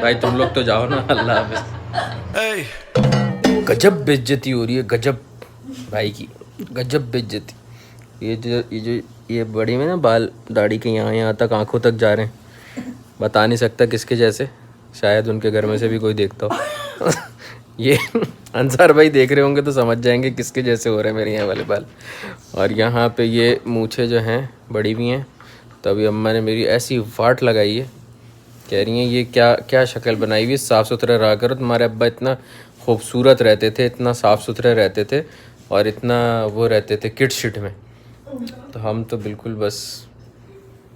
भाई तुम लोग तो जाओ ना, अल्लाह हाफिज़। गजब बेइज्जती हो रही है, गजब भाई की, गजब बेइज्जती। ये बड़ी में ना बाल दाढ़ी के यहाँ तक, आंखों तक जा रहे हैं। बता नहीं सकता किसके जैसे, शायद उनके घर में से भी कोई देखता हो। ये अंसार भाई देख रहे होंगे तो समझ जाएंगे किसके जैसे हो रहे हैं मेरे यहाँ वाले बाल। और यहाँ पे ये मूछें जो हैं बड़ी हुई हैं, तभी अम्मा ने मेरी ऐसी वाट लगाई है, कह रही हैं ये क्या क्या शक्ल बनाई हुई है, साफ़ सुथरा रहा करो। तुम्हारे अब्बा इतना खूबसूरत रहते थे, इतना साफ़ सुथरे रहते थे और इतना वो रहते थे किट शिट में, तो हम तो बिल्कुल बस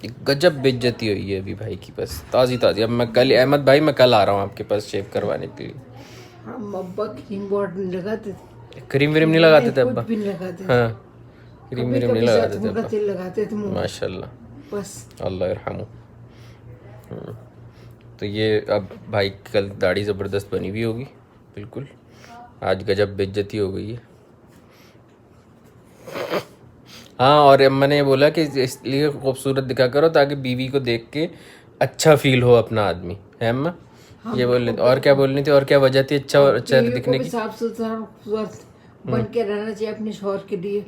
एक गजब बेइज्जती हुई है अभी भाई की, बस ताज़ी ताज़ी। अब मैं कल, अहमद भाई मैं कल आ रहा हूँ आपके पास शेव करवाने के लिए। हम अब्बा क्रीम बोर्ड नहीं लगाते थे, क्रीम व्रीम नहीं लगाते थे अब्बा? कुछ भी नहीं लगाते। हाँ, क्रीम व्रीम नहीं लगाते थे अब्बा, तेल लगाते थे मुंह में, माशाल्लाह, बस। अल्लाह यरहमू। तो ये अब भाई कल दाढ़ी ज़बरदस्त बनी हुई होगी बिल्कुल, आज गजब बेइज्जती हो गई है। हाँ, और अम्मा ने बोला कि इसलिए खूबसूरत दिखा करो ताकि बीवी को देख के अच्छा फील हो अपना आदमी, है अम्मा? ये बोल रही थी। और क्या बोलनी थी, और क्या वजह थी अच्छा और अच्छा दिखने की? साफ सुथरा खूबसूरत बन के रहना चाहिए अपने शौहर के लिए।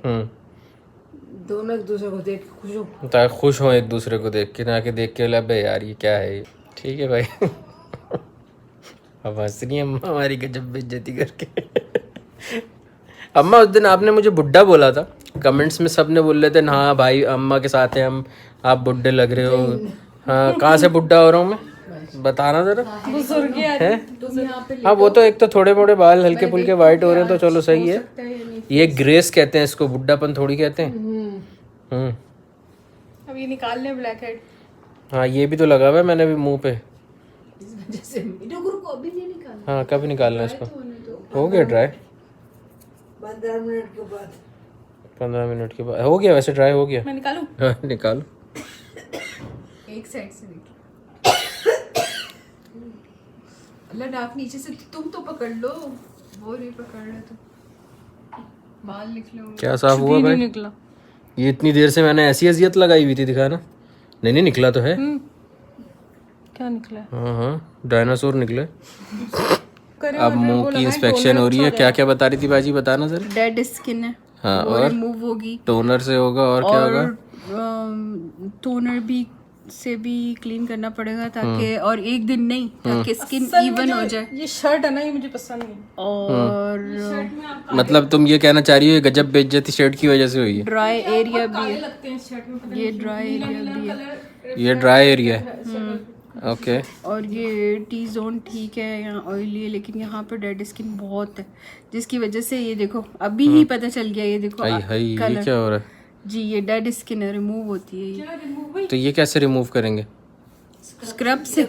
दोनों एक दूसरे को देख के खुश हो, ताकि खुश हो एक दूसरे को देख के, ना कि देख के लबे यार ये क्या है ये। ठीक है भाई। अब हंस रही है अम्मा हमारी गजब बेइज्जती करके। अम्मा उस दिन आपने मुझे बुड्ढा बोला था, कमेंट्स में सब ने बोल रहे थे हाँ भाई अम्मा के साथ हैं हम, आप बुड्ढे लग रहे हो। हाँ, कहाँ से बुड्ढा हो रहा हूँ मैं, बताना जरा। है हाँ, वो तो एक तो थोड़े मोड़े बाल हल्के फुल्के वाइट हो रहे हैं तो चलो सही है, ये ग्रेस कहते हैं इसको, बुड्ढापन थोड़ी कहते हैं। अब ये निकाल ले ब्लैक हेड। हाँ, ये भी तो लगा हुआ है मैंने भी मुंह पे। जैसे को अभी नहीं निकालना। हाँ, कब निकालना है इसको? हो गया ड्राई 15 मिनट के बाद। 15 मिनट के बाद हो गया, वैसे ड्राई हो गया। मैं निकालूं? हाँ, निकालो। एक साइड से निकाल। अल्लाह नाक नीचे से तुम तो पकड़ लो, वो नहीं पकड़ रहे तो बाल निकले होंगे। क्या साफ हुआ भाई? निकला। ये इतनी देर से मैंने ऐसी अजियत लगाई हुई थी, दिखाना। नहीं निकला तो है। क्या निकला? हाँ हाँ, डायनासोर निकले। अब मुंह की इंस्पेक्शन हो रही है, क्या क्या बता रही थी बाजी, बताना जरा। डेड स्किन है, हाँ, वो और रिमूव होगी, टोनर से होगा, और क्या होगा? टोनर भी से भी क्लीन करना पड़ेगा ताकि, और एक दिन नहीं, ताकि स्किन इवन हो जाए। ये शर्ट है ना, ये मुझे पसंद नहीं। और मतलब तुम ये कहना चाह रही हो ये गजब बेइज्जती शर्ट की वजह से हुई है? ड्राई एरिया भी है, ये ड्राई एरिया भी है, ये ड्राई एरिया है। ओके। और ये टी जोन ठीक है, यहाँ ऑयली है, लेकिन यहाँ पे डेड स्किन बहुत है, जिसकी वजह से ये देखो अभी ही पता चल गया। ये देखो ये क्या हो रहा है जी, ये डेड स्किन है, रिमूव होती है ये। तो ये कैसे रिमूव करेंगे? स्क्रब से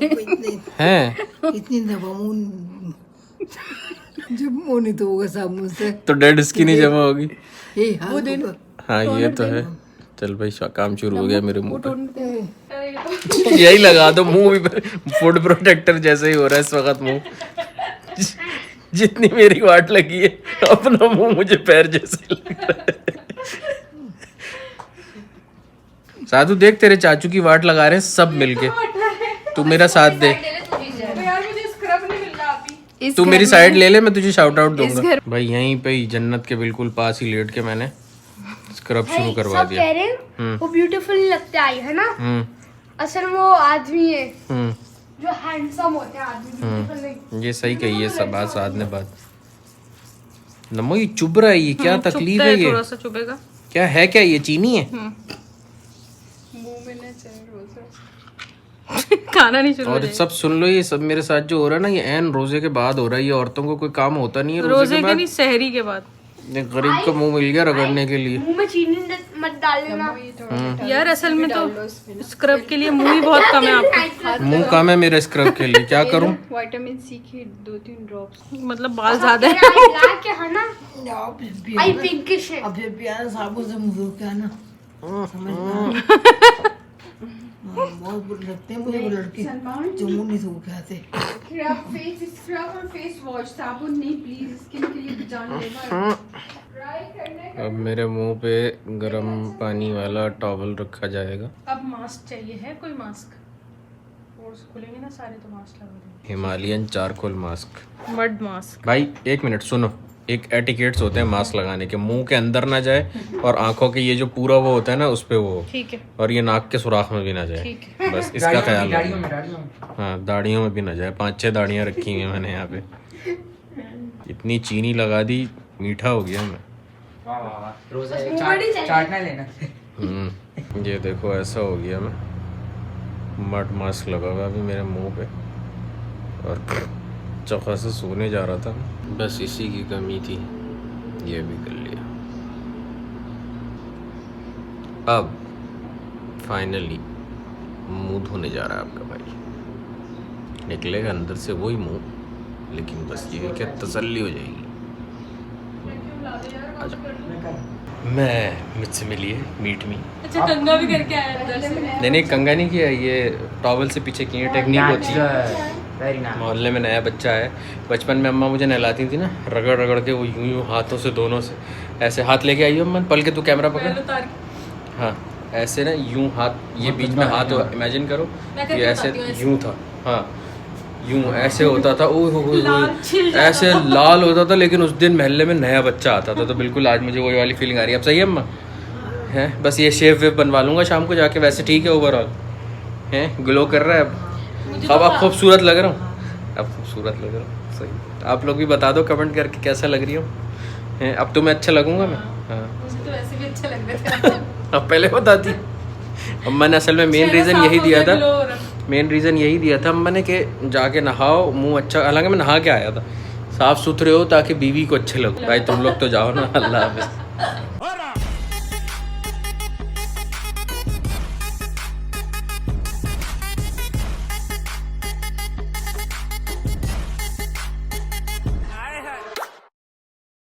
हैं? इतनी दबा मुंह, जब मुंह नहीं तो होगा साबुन से तो डेड स्किन ही जमा होगी। वो दिन हाँ, ये तो है। चल भाई, काम शुरू हो गया मेरे मुंह पे। यही लगा दो, मुंह भी फूड प्रोटेक्टर जैसे ही हो रहा है इस वक्त मुंह। जितनी मेरी वाट लगी है, अपना मुंह मुझे पैर जैसे लग रहा है। साधु देख, तेरे चाचू की वाट लगा रहे हैं सब मिलके, तू मेरा साथ दे। तू मेरी साइड ले ले, मैं तुझे शाउट आउट दूंगा। भाई यहीं पे ही जन्नत के बिल्कुल पास ही लेट के मैंने स्क्रब शुरू करवा दिया। कह रहे हैं वो ब्यूटीफुल लगता है ना, असल में वो आदमी है जो हैंडसम होते हैं, आदमी ब्यूटीफुल नहीं। ये सही कही है सब बात, साथ ने बात। नमो ये चुभ रहा है, ये क्या तकलीफ है? ये थोड़ा सा चुभेगा। क्या है, क्या ये चीनी है? मुंह में ना चले खाना नहीं शुरू। और सब सुन लो, ये सब मेरे साथ जो हो रहा है ना, ये एन रोजे के बाद हो रहा है। ये औरतों को कोई काम होता नहीं है रोजे के बाद, नहीं, सहरी के बाद। गरीब को मुंह मिल गया रगड़ने के लिए। मुंह में चीनी मत डाल लेना यार, असल में तो स्क्रब के लिए मुंह ही बहुत कम है आपका। मुंह कम है मेरे स्क्रब के लिए, क्या करूं? विटामिन सी की 2-3 ड्रॉप्स, मतलब बाल ज्यादा है। क्या है ना, आई पिंकिश है। अब भी आना साबुन से मुंह धो के आना, समझना। बहुत बुरे लगते हैं मुझे वो लड़के जो मुंह नहीं धो के आते। स्क्रब और फेस वॉश, साबुन नहीं प्लीज, स्किन के लिए जानलेवा। अब मेरे मुंह पे गरम पानी वाला टॉवल रखा जाएगा। अब मास्क चाहिए, है कोई मास्क? स्टोर्स खुलेंगे ना सारे तो मास्क लगा देंगे। Himalayan charcoal mask. Mud mask. भाई एक मिनट सुनो, एक एटिकेट्स होते हैं मास्क लगाने के, मुंह के अंदर ना जाए और आंखों के ये जो पूरा वो होता है ना उस पे वो, ठीक है। और ये नाक के सुराख में भी ना जाए, ठीक है। बस इसका ख्याल रखना। हाँ दाढ़ियों में भी ना जाए, 5-6 दाढ़ियाँ रखी हुई हैं मैंने यहाँ पे। इतनी चीनी लगा दी, मीठा हो गया मैं। चाटना लेना। ये देखो ऐसा हो गया मैं, मड मास्क लगा हुआ अभी मेरे मुंह पे और चौखा से सोने जा रहा था, बस इसी की कमी थी, ये भी कर लिया। अब फाइनली मुंह धोने जा रहा है आपका भाई, निकलेगा अंदर से वही मुंह, लेकिन बस ये क्या तसल्ली हो जाएगी। मैं मुझसे मिलिए मीट मी। अच्छा कंगा भी करके आया अंदर से? नहीं कंगा नहीं किया, ये टॉवल से पीछे की टेक्निक होती है। मोहल्ले में नया बच्चा है, बचपन में अम्मा मुझे नहलाती थी ना, रगड़ रगड़ के वो यूं यूं हाथों से, दोनों से ऐसे हाथ लेके आई हो अम्मा, पल के तू कैमरा पकड़, हाँ ऐसे ना यूं हाथ, ये बीच में हाथ इमेजिन करो, ये ऐसे यूं था, हाँ यूं ऐसे होता था, ओह ऐसे लाल होता था। लेकिन उस दिन मोहल्ले में नया बच्चा आता था, तो बिल्कुल आज मुझे वही वाली फीलिंग आ रही है। अब सही है अम्मा? हैं बस ये शेव वेव बनवा लूँगा शाम को जाके, वैसे ठीक है ओवरऑल, हैं ग्लो कर रहा है अब आप खूबसूरत लग रहा हूँ, अब खूबसूरत लग रहा हूँ, सही। आप लोग भी बता दो कमेंट करके कैसा लग रही हो, हैं अब तो मैं अच्छा लगूंगा मैं? हाँ मुझे तो वैसे भी अच्छा लग रहा था। अब पहले बताती अम्मा ने, असल में मेन रीज़न यही दिया था, मेन रीज़न यही दिया था अम्मा ने कि जाके नहाओ, मुंह अच्छा, हालांकि मैं नहा के आया था, साफ़ सुथरे हो ताकि बीवी को अच्छे लगो। भाई तुम लोग तो जाओ ना, अल्लाह हाफ़िज़।